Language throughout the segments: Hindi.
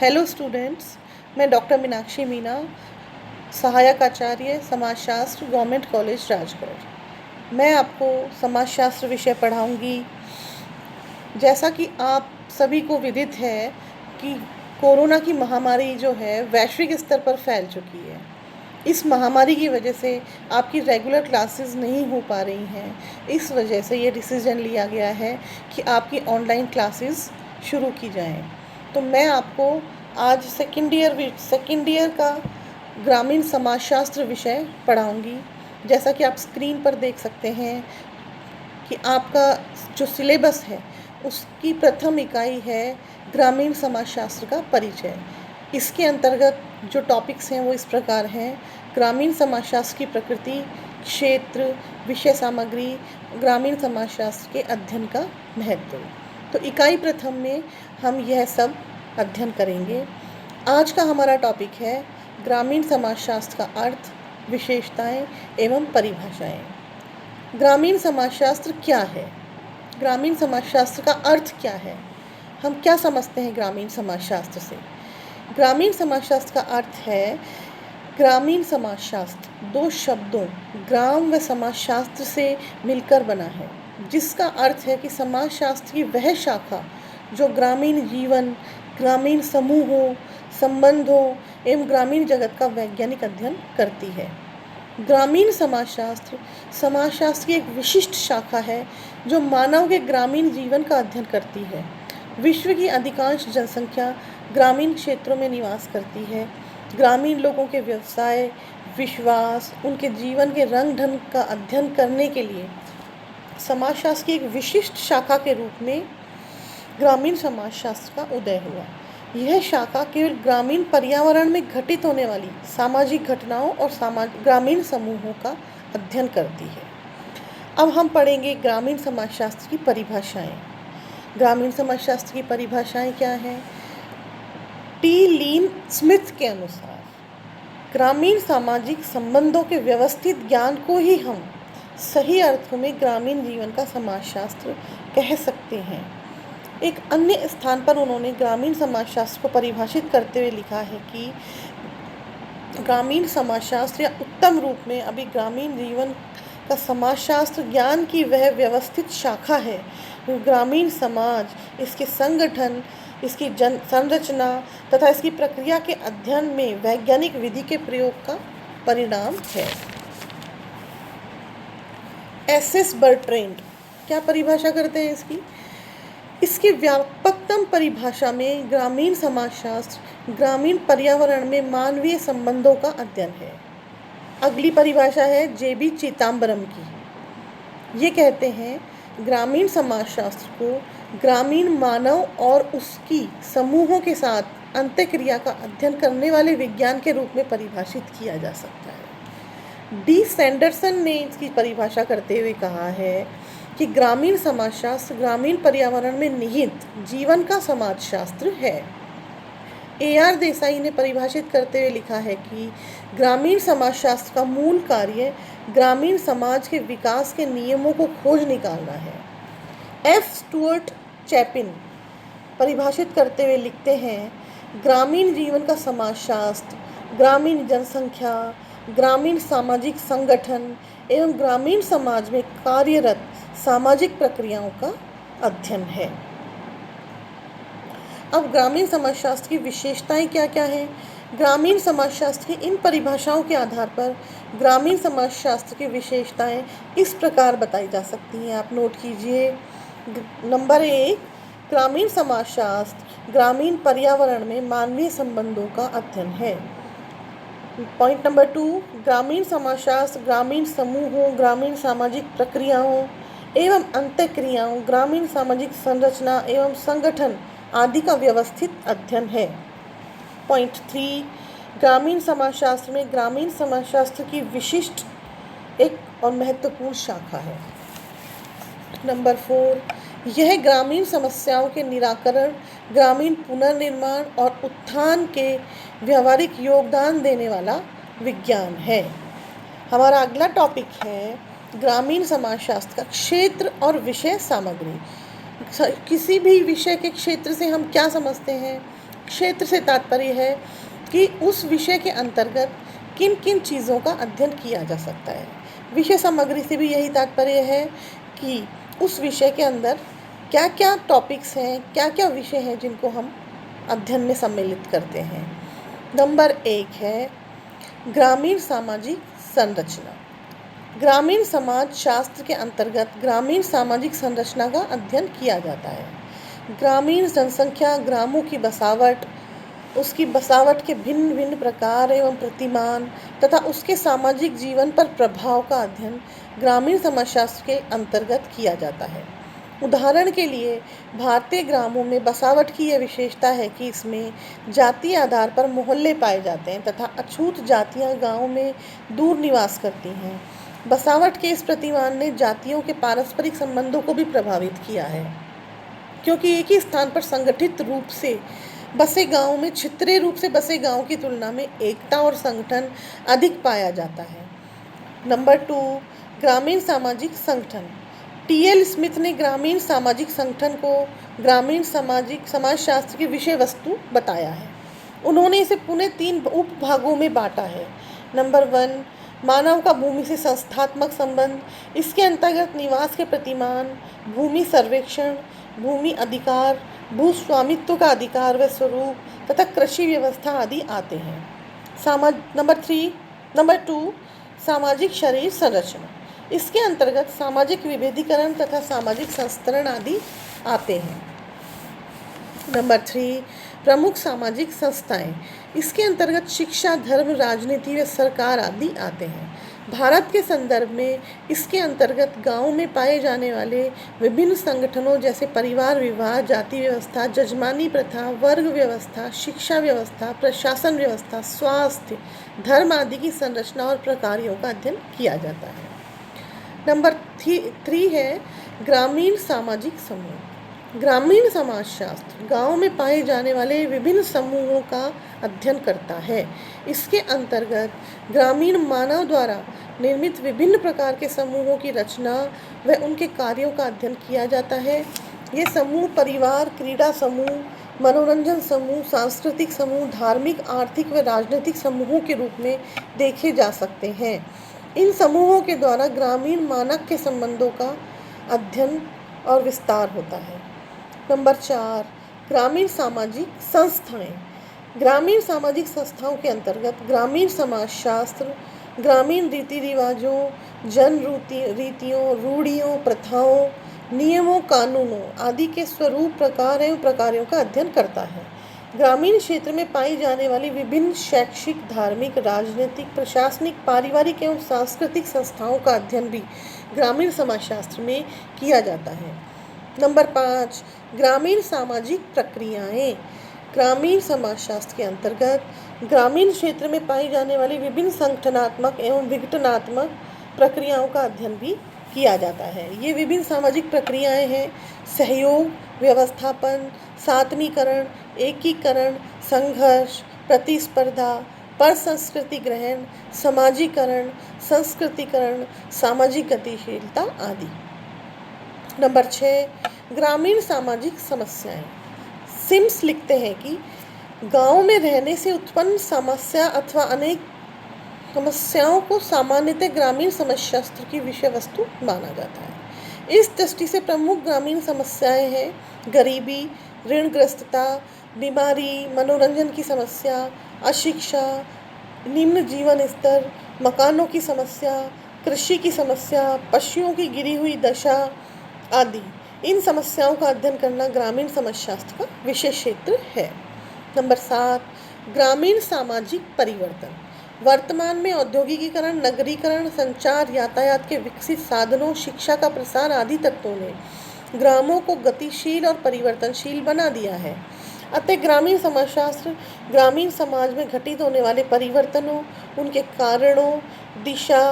हेलो स्टूडेंट्स, मैं डॉक्टर मीनाक्षी मीना, सहायक आचार्य समाजशास्त्र, गवर्नमेंट कॉलेज राजगढ़। मैं आपको समाजशास्त्र विषय पढ़ाऊंगी। जैसा कि आप सभी को विदित है कि कोरोना की महामारी जो है वैश्विक स्तर पर फैल चुकी है। इस महामारी की वजह से आपकी रेगुलर क्लासेस नहीं हो पा रही हैं। इस वजह से ये डिसीजन लिया गया है कि आपकी ऑनलाइन क्लासेस शुरू की जाएं। तो मैं आपको आज सेकेंड ईयर का ग्रामीण समाजशास्त्र विषय पढ़ाऊंगी। जैसा कि आप स्क्रीन पर देख सकते हैं कि आपका जो सिलेबस है उसकी प्रथम इकाई है ग्रामीण समाजशास्त्र का परिचय। इसके अंतर्गत जो टॉपिक्स हैं वो इस प्रकार हैं: ग्रामीण समाजशास्त्र की प्रकृति, क्षेत्र, विषय सामग्री, ग्रामीण समाजशास्त्र के अध्ययन का महत्व। तो इकाई प्रथम में हम यह सब अध्ययन करेंगे। आज का हमारा टॉपिक है ग्रामीण समाजशास्त्र का अर्थ, विशेषताएं एवं परिभाषाएं। ग्रामीण समाजशास्त्र क्या है? ग्रामीण समाजशास्त्र का अर्थ क्या है? हम क्या समझते हैं ग्रामीण समाजशास्त्र से? ग्रामीण समाजशास्त्र का अर्थ है, ग्रामीण समाजशास्त्र दो शब्दों ग्राम व समाजशास्त्र से मिलकर बना है, जिसका अर्थ है कि समाजशास्त्र की वह शाखा जो ग्रामीण जीवन, ग्रामीण समूहों, संबंधों एवं ग्रामीण जगत का वैज्ञानिक अध्ययन करती है। ग्रामीण समाजशास्त्र की एक विशिष्ट शाखा है जो मानव के ग्रामीण जीवन का अध्ययन करती है। विश्व की अधिकांश जनसंख्या ग्रामीण क्षेत्रों में निवास करती है। ग्रामीण लोगों के व्यवसाय, विश्वास, उनके जीवन के रंग ढंग का अध्ययन करने के लिए समाजशास्त्र की एक विशिष्ट शाखा के रूप में ग्रामीण समाजशास्त्र का उदय हुआ। यह शाखा केवल ग्रामीण पर्यावरण में घटित होने वाली सामाजिक घटनाओं और ग्रामीण समूहों का अध्ययन करती है। अब हम पढ़ेंगे ग्रामीण समाजशास्त्र की परिभाषाएं। ग्रामीण समाजशास्त्र की परिभाषाएं क्या हैं? टी लीन स्मिथ के अनुसार ग्रामीण सामाजिक संबंधों के व्यवस्थित ज्ञान को ही हम सही अर्थों में ग्रामीण जीवन का समाजशास्त्र कह सकते हैं। एक अन्य स्थान पर उन्होंने ग्रामीण समाजशास्त्र को परिभाषित करते हुए लिखा है कि ग्रामीण समाजशास्त्र या उत्तम रूप में अभी ग्रामीण जीवन का समाजशास्त्र ज्ञान की वह व्यवस्थित शाखा है जो ग्रामीण समाज, इसके संगठन, इसकी संरचना तथा इसकी प्रक्रिया के अध्ययन में वैज्ञानिक विधि के प्रयोग का परिणाम है। एस बर्ट्रैंड क्या परिभाषा करते हैं इसकी व्यापकतम परिभाषा में ग्रामीण समाजशास्त्र ग्रामीण पर्यावरण में मानवीय संबंधों का अध्ययन है। अगली परिभाषा है जेबी चिदंबरम की। ये कहते हैं ग्रामीण समाजशास्त्र को ग्रामीण मानव और उसकी समूहों के साथ अंतःक्रिया का अध्ययन करने वाले विज्ञान के रूप में परिभाषित किया जा सकता है। डी सैंडरसन ने इसकी परिभाषा करते हुए कहा है कि ग्रामीण समाजशास्त्र ग्रामीण पर्यावरण में निहित जीवन का समाजशास्त्र है। AR देसाई ने परिभाषित करते हुए लिखा है कि ग्रामीण समाजशास्त्र का मूल कार्य ग्रामीण समाज के विकास के नियमों को खोज निकालना है। F स्टुअर्ट चैपिन परिभाषित करते हुए लिखते हैं, ग्रामीण जीवन का समाजशास्त्र ग्रामीण जनसंख्या, ग्रामीण सामाजिक संगठन एवं ग्रामीण समाज में कार्यरत सामाजिक प्रक्रियाओं का अध्ययन है। अब ग्रामीण समाजशास्त्र की विशेषताएं क्या क्या हैं? ग्रामीण समाजशास्त्र की इन परिभाषाओं के आधार पर ग्रामीण समाजशास्त्र की विशेषताएं इस प्रकार बताई जा सकती हैं। आप नोट कीजिए। नंबर 1, ग्रामीण समाजशास्त्र ग्रामीण पर्यावरण में मानवीय संबंधों का अध्ययन है। पॉइंट नंबर 2, ग्रामीण समाजशास्त्र ग्रामीण समूहों, ग्रामीण सामाजिक प्रक्रियाओं एवं अंतःक्रियाओं, ग्रामीण सामाजिक संरचना एवं संगठन आदि का व्यवस्थित अध्ययन है। पॉइंट 3, ग्रामीण समाजशास्त्र में ग्रामीण समाजशास्त्र की विशिष्ट एक और महत्वपूर्ण शाखा है। नंबर 4, यह ग्रामीण समस्याओं के निराकरण, ग्रामीण पुनर्निर्माण और उत्थान के व्यावहारिक योगदान देने वाला विज्ञान है। हमारा अगला टॉपिक है ग्रामीण समाजशास्त्र का क्षेत्र और विषय सामग्री। किसी भी विषय के क्षेत्र से हम क्या समझते हैं? क्षेत्र से तात्पर्य है कि उस विषय के अंतर्गत किन किन चीज़ों का अध्ययन किया जा सकता है। विषय सामग्री से भी यही तात्पर्य है कि उस विषय के अंदर क्या क्या टॉपिक्स हैं, क्या क्या विषय हैं जिनको हम अध्ययन में सम्मिलित करते हैं। नंबर 1 है ग्रामीण सामाजिक संरचना। ग्रामीण समाज शास्त्र के अंतर्गत ग्रामीण सामाजिक संरचना का अध्ययन किया जाता है। ग्रामीण जनसंख्या, ग्रामों की बसावट, उसकी बसावट के भिन्न भिन्न प्रकार एवं प्रतिमान तथा उसके सामाजिक जीवन पर प्रभाव का अध्ययन ग्रामीण समाजशास्त्र के अंतर्गत किया जाता है। उदाहरण के लिए भारतीय ग्रामों में बसावट की यह विशेषता है कि इसमें जातीय आधार पर मोहल्ले पाए जाते हैं तथा अछूत जातियां गांव में दूर निवास करती हैं। बसावट के इस प्रतिमान ने जातियों के पारस्परिक संबंधों को भी प्रभावित किया है, क्योंकि एक ही स्थान पर संगठित रूप से बसे गांव में छितरे रूप से बसे गांव की तुलना में एकता और संगठन अधिक पाया जाता है। नंबर 2 ग्रामीण सामाजिक संगठन। टी.एल. स्मिथ ने ग्रामीण सामाजिक संगठन को ग्रामीण सामाजिक समाजशास्त्र की विषय वस्तु बताया है। उन्होंने इसे पुनः 3 उपभागों में बांटा है। नंबर 1 मानव का भूमि से संस्थात्मक संबंध। इसके अंतर्गत निवास के प्रतिमान, भूमि सर्वेक्षण, भूमि अधिकार, भू स्वामित्व का अधिकार व स्वरूप तथा कृषि व्यवस्था आदि आते हैं। नंबर 2 सामाजिक शरीर संरचना। इसके अंतर्गत सामाजिक विभेदीकरण तथा सामाजिक संस्तरण आदि आते हैं। नंबर 3 प्रमुख सामाजिक संस्थाएं। इसके अंतर्गत शिक्षा, धर्म, राजनीति व सरकार आदि आते हैं। भारत के संदर्भ में इसके अंतर्गत गांव में पाए जाने वाले विभिन्न संगठनों जैसे परिवार विवाह, जाति व्यवस्था, जजमानी प्रथा, वर्ग व्यवस्था, शिक्षा व्यवस्था, प्रशासन व्यवस्था, स्वास्थ्य, धर्म आदि की संरचना और प्रकारों का अध्ययन किया जाता है। नंबर 3 है ग्रामीण सामाजिक समूह। ग्रामीण समाजशास्त्र गांव में पाए जाने वाले विभिन्न समूहों का अध्ययन करता है। इसके अंतर्गत ग्रामीण मानव द्वारा निर्मित विभिन्न प्रकार के समूहों की रचना व उनके कार्यों का अध्ययन किया जाता है। ये समूह परिवार, क्रीड़ा समूह, मनोरंजन समूह, सांस्कृतिक समूह, धार्मिक, आर्थिक व राजनीतिक समूहों के रूप में देखे जा सकते हैं। इन समूहों के द्वारा ग्रामीण मानक के संबंधों का अध्ययन और विस्तार होता है। नंबर 4 ग्रामीण सामाजिक संस्थाएं। ग्रामीण सामाजिक संस्थाओं के अंतर्गत ग्रामीण समाजशास्त्र ग्रामीण रीति रिवाजों, जन रीतियों, रूढ़ियों, प्रथाओं, नियमों, कानूनों आदि के स्वरूप, प्रकार एवं प्रकारों का अध्ययन करता है। ग्रामीण क्षेत्र में पाई जाने वाली विभिन्न शैक्षिक, धार्मिक, राजनीतिक, प्रशासनिक, पारिवारिक एवं सांस्कृतिक संस्थाओं का अध्ययन भी ग्रामीण समाजशास्त्र में किया जाता है। नंबर 5 ग्रामीण सामाजिक प्रक्रियाएं। ग्रामीण समाजशास्त्र के अंतर्गत ग्रामीण क्षेत्र में पाई जाने वाली विभिन्न संगठनात्मक एवं विघटनात्मक प्रक्रियाओं का अध्ययन भी किया जाता है। ये विभिन्न सामाजिक प्रक्रियाएं हैं सहयोग, व्यवस्थापन, सातमीकरण, एकीकरण, संघर्ष, प्रतिस्पर्धा, पर संस्कृति ग्रहण, समाजीकरण, संस्कृतिकरण, सामाजिक गतिशीलता आदि। नंबर 6 ग्रामीण सामाजिक समस्याएं। सिम्स लिखते हैं कि गांव में रहने से उत्पन्न समस्या अथवा अनेक समस्याओं को सामान्यतः ग्रामीण समाजशास्त्र की विषय वस्तु माना जाता है। इस दृष्टि से प्रमुख ग्रामीण समस्याएं हैं गरीबी, ऋणग्रस्तता, बीमारी, मनोरंजन की समस्या, अशिक्षा, निम्न जीवन स्तर, मकानों की समस्या, कृषि की समस्या, पशुओं की गिरी हुई दशा आदि। इन समस्याओं का अध्ययन करना ग्रामीण समाजशास्त्र का विशेष क्षेत्र है। नंबर 7 ग्रामीण सामाजिक परिवर्तन। वर्तमान में औद्योगिकीकरण, नगरीकरण, संचार, यातायात के विकसित साधनों, शिक्षा का प्रसार आदि तत्वों ने ग्रामों को गतिशील और परिवर्तनशील बना दिया है। अतः ग्रामीण समाजशास्त्र ग्रामीण समाज में घटित होने वाले परिवर्तनों, उनके कारणों, दिशा,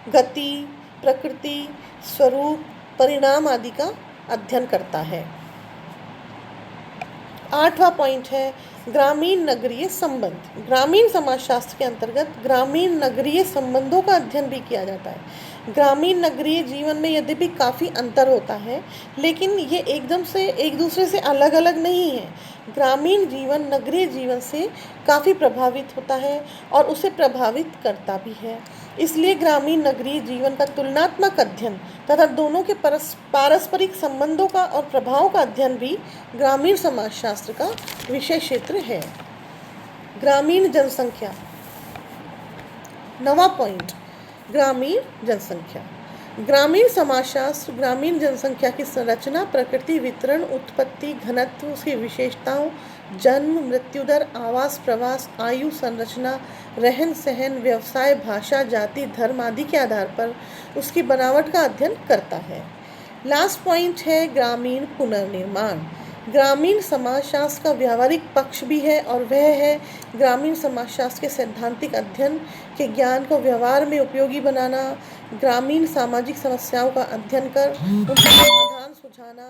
गति, प्रकृति, स्वरूप, परिणाम आदि का अध्ययन करता है। 8वां पॉइंट है ग्रामीण नगरीय संबंध। ग्रामीण समाजशास्त्र के अंतर्गत ग्रामीण नगरीय संबंधों का अध्ययन भी किया जाता है। ग्रामीण नगरीय जीवन में यद्यपि काफ़ी अंतर होता है, लेकिन ये एकदम से एक दूसरे से अलग अलग नहीं है। ग्रामीण जीवन नगरीय जीवन से काफ़ी प्रभावित होता है और उसे प्रभावित करता भी है। इसलिए ग्रामीण नगरीय जीवन का तुलनात्मक अध्ययन तथा दोनों के पारस्परिक संबंधों का और प्रभाव का अध्ययन भी ग्रामीण समाजशास्त्र का विषय क्षेत्र है। ग्रामीण जनसंख्या। 9वां पॉइंट ग्रामीण जनसंख्या। ग्रामीण समाजशास्त्र ग्रामीण जनसंख्या की संरचना, प्रकृति, वितरण, उत्पत्ति, घनत्व, उसकी विशेषताओं, जन्म, मृत्यु दर, आवास, प्रवास, आयु संरचना, रहन सहन, व्यवसाय, भाषा, जाति, धर्म आदि के आधार पर उसकी बनावट का अध्ययन करता है। लास्ट पॉइंट है ग्रामीण पुनर्निर्माण। ग्रामीण समाजशास्त्र का व्यावहारिक पक्ष भी है और वह है ग्रामीण समाजशास्त्र के सैद्धांतिक अध्ययन के ज्ञान को व्यवहार में उपयोगी बनाना, ग्रामीण सामाजिक समस्याओं का अध्ययन कर उनका समाधान सुझाना।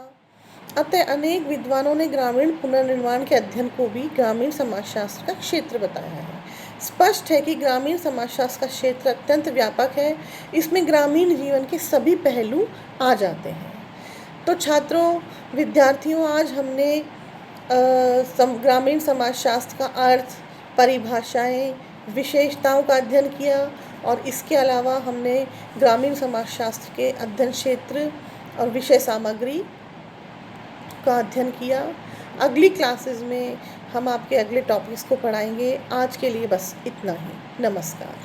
अतः अनेक विद्वानों ने ग्रामीण पुनर्निर्माण के अध्ययन को भी ग्रामीण समाजशास्त्र का क्षेत्र बताया है। स्पष्ट है कि ग्रामीण समाजशास्त्र का क्षेत्र अत्यंत व्यापक है। इसमें ग्रामीण जीवन के सभी पहलू आ जाते हैं। तो छात्रों, विद्यार्थियों, आज हमने ग्रामीण समाजशास्त्र का अर्थ, परिभाषाएं, विशेषताओं का अध्ययन किया और इसके अलावा हमने ग्रामीण समाजशास्त्र के अध्ययन क्षेत्र और विषय सामग्री का अध्ययन किया। अगली क्लासेस में हम आपके अगले टॉपिक्स को पढ़ाएंगे। आज के लिए बस इतना ही। नमस्कार।